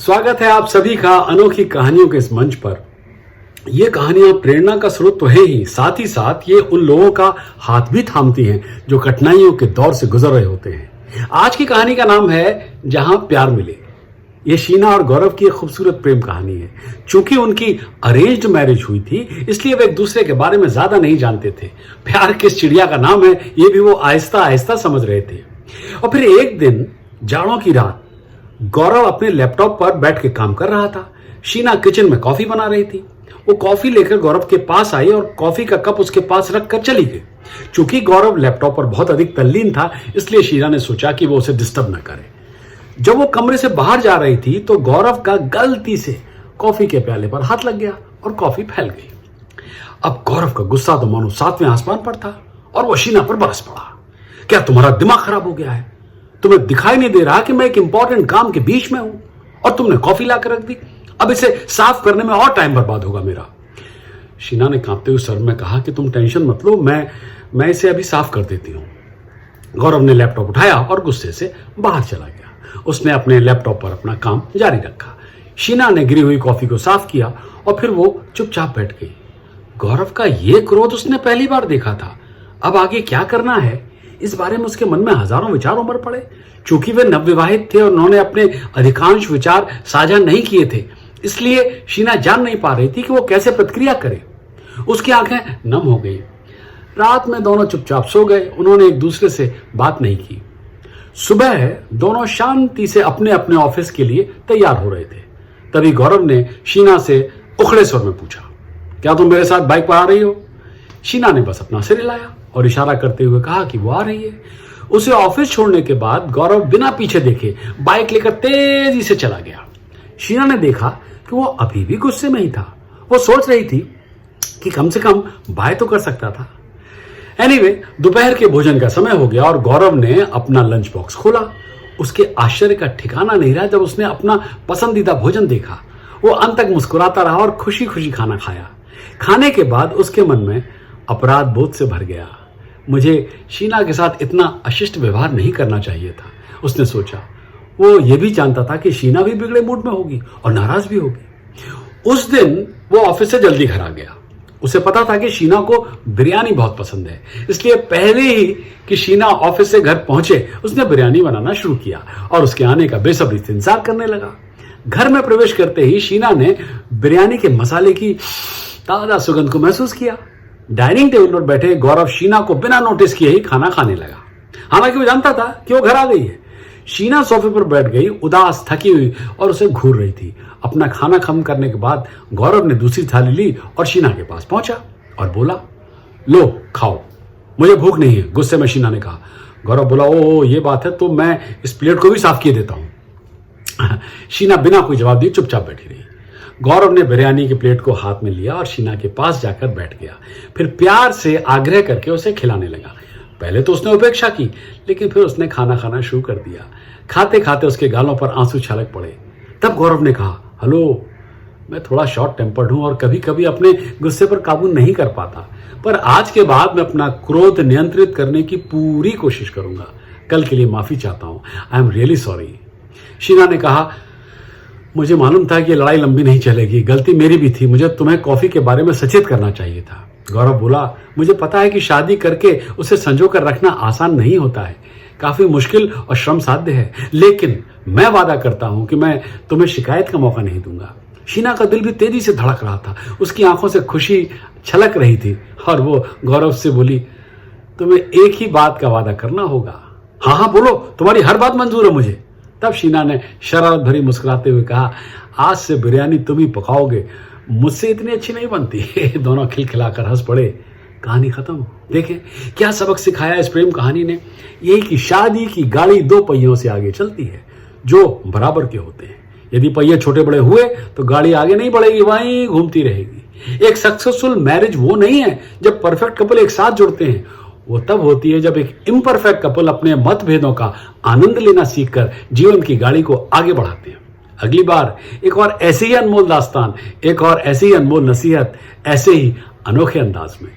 स्वागत है आप सभी का अनोखी कहानियों के इस मंच पर। ये कहानियां प्रेरणा का स्रोत तो है ही, साथ ही साथ ये उन लोगों का हाथ भी थामती हैं जो कठिनाइयों के दौर से गुजर रहे होते हैं। आज की कहानी का नाम है जहां प्यार मिले। ये शीना और गौरव की एक खूबसूरत प्रेम कहानी है। चूंकि उनकी अरेंज्ड मैरिज हुई थी, इसलिए वे एक दूसरे के बारे में ज्यादा नहीं जानते थे। प्यार किस चिड़िया का नाम है ये भी वो आहिस्ता आहिस्ता समझ रहे थे। और फिर एक दिन जाड़ों की रात गौरव अपने लैपटॉप पर बैठ के काम कर रहा था। शीना किचन में कॉफी बना रही थी। वो कॉफी लेकर गौरव के पास आई और कॉफी का कप उसके पास रखकर चली गई। चूंकि गौरव लैपटॉप पर बहुत अधिक तल्लीन था, इसलिए शीना ने सोचा कि वो उसे डिस्टर्ब न करे। जब वो कमरे से बाहर जा रही थी तो गौरव का गलती से कॉफी के प्याले पर हाथ लग गया और कॉफी फैल गई। अब गौरव का गुस्सा तो मानो सातवें आसमान पर था और वो शीना पर बरस पड़ा। क्या तुम्हारा दिमाग खराब हो गया है? तुम्हें दिखाई नहीं दे रहा कि मैं एक इंपॉर्टेंट काम के बीच में हूं और तुमने कॉफी लाकर रख दी? अब इसे साफ करने में और टाइम बर्बाद होगा मेरा। शीना ने कांपते हुए स्वर में कहा कि तुम टेंशन मत लो, मैं इसे अभी साफ कर देती हूं। गौरव ने लैपटॉप उठाया और गुस्से से बाहर चला गया। उसने अपने लैपटॉप पर अपना काम जारी रखा। शीना ने गिरी हुई कॉफी को साफ किया और फिर वो चुपचाप बैठ गई। गौरव का ये क्रोध उसने पहली बार देखा था। अब आगे क्या करना है, इस बारे में उसके मन में हजारों विचार उमड़ पड़े। चूंकि वे नवविवाहित थे और उन्होंने अपने अधिकांश विचार साझा नहीं किए थे, इसलिए शीना जान नहीं पा रही थी कि वो कैसे प्रतिक्रिया करे। उसकी आंखें नम हो गई। रात में दोनों चुपचाप सो गए। उन्होंने एक दूसरे से बात नहीं की। सुबह दोनों शांति से अपने अपने ऑफिस के लिए तैयार हो रहे थे। तभी गौरव ने शीना से उखड़े स्वर में पूछा, क्या तुम मेरे साथ बाइक पर आ रही हो? शीना ने बस अपना सिर हिलाया और इशारा करते हुए कहा कि वो आ रही है। उसे ऑफिस छोड़ने के बाद गौरव बिना पीछे देखे बाइक लेकर तेजी से चला गया। शीना ने देखा कि वो अभी भी गुस्से में ही था। वो सोच रही थी कि कम से कम बाय तो कर सकता था। एनीवे, दोपहर के भोजन का समय हो गया और गौरव ने अपना लंच बॉक्स खोला। उसके आश्चर्य का ठिकाना नहीं रहा जब उसने अपना पसंदीदा भोजन देखा। वो अंत तक मुस्कुराता रहा और खुशी खुशी खाना खाया। खाने के बाद उसके मन में अपराध बोध से भर गया। मुझे शीना के साथ इतना अशिष्ट व्यवहार नहीं करना चाहिए था, उसने सोचा। वो ये भी जानता था कि शीना भी बिगड़े मूड में होगी और नाराज भी होगी। उस दिन वो ऑफिस से जल्दी घर आ गया। उसे पता था कि शीना को बिरयानी बहुत पसंद है, इसलिए पहले ही कि शीना ऑफिस से घर पहुंचे उसने बिरयानी बनाना शुरू किया और उसके आने का बेसब्री से इंतजार करने लगा। घर में प्रवेश करते ही शीना ने बिरयानी के मसाले की ताजा सुगंध को महसूस किया। डाइनिंग टेबल पर बैठे गौरव शीना को बिना नोटिस किए ही खाना खाने लगा। हालांकि वो जानता था कि वो घर आ गई है। शीना सोफे पर बैठ गई, उदास, थकी हुई और उसे घूर रही थी। अपना खाना खत्म करने के बाद गौरव ने दूसरी थाली ली और शीना के पास पहुंचा और बोला, लो खाओ, मुझे भूख नहीं है, गुस्से में शीना ने कहा। गौरव बोला, ओ ये बात है तो मैं इस प्लेट को भी साफ किए देता हूं। शीना बिना कोई जवाब दिए चुपचाप बैठी रही। गौरव ने बिरयानी की प्लेट को हाथ में लिया और शीना के पास जाकर बैठ गया। फिर प्यार से आग्रह करके उसे खिलाने लगा। पहले तो उसने उपेक्षा की, लेकिन फिर उसने खाना खाना शुरू कर दिया। खाते खाते उसके गालों पर आंसू छलक पड़े। तब गौरव ने कहा, हेलो, मैं थोड़ा शॉर्ट टेम्पर्ड हूं और कभी कभी अपने गुस्से पर काबू नहीं कर पाता, पर आज के बाद मैं अपना क्रोध नियंत्रित करने की पूरी कोशिश करूंगा। कल के लिए माफी चाहता हूं। I am really sorry. Sheena ने कहा, मुझे मालूम था कि ये लड़ाई लंबी नहीं चलेगी। गलती मेरी भी थी। मुझे तुम्हें कॉफी के बारे में सचेत करना चाहिए था। गौरव बोला, मुझे पता है कि शादी करके उसे संजो कर रखना आसान नहीं होता है, काफी मुश्किल और श्रम साध्य है, लेकिन मैं वादा करता हूं कि मैं तुम्हें शिकायत का मौका नहीं दूंगा। शीना का दिल भी तेजी से धड़क रहा था। उसकी आंखों से खुशी छलक रही थी और वो गौरव से बोली, तुम्हें एक ही बात का वादा करना होगा। हाँ हाँ बोलो, तुम्हारी हर बात मंजूर है मुझे। तब शीना ने शरारत भरी मुस्कुराते हुए कहा, आज से बिरयानी तुम ही पकाओगे, मुझसे इतनी अच्छी नहीं बनती। दोनों खिलखिलाकर हंस पड़े। कहानी खत्म। देखें क्या सबक सिखाया इस प्रेम कहानी ने। यही कि शादी की गाड़ी दो पहियों से आगे चलती है जो बराबर के होते हैं। यदि पहिए छोटे बड़े हुए तो गाड़ी आगे नहीं बढ़ेगी, वहीं घूमती रहेगी। एक सक्सेसफुल मैरिज वो नहीं है जब परफेक्ट कपल एक साथ जुड़ते हैं, वो तब होती है जब एक इम्परफेक्ट कपल अपने मतभेदों का आनंद लेना सीखकर जीवन की गाड़ी को आगे बढ़ाते हैं। अगली बार एक और ऐसे ही अनमोल दास्तान, एक और ऐसी ही अनमोल नसीहत, ऐसे ही अनोखे अंदाज में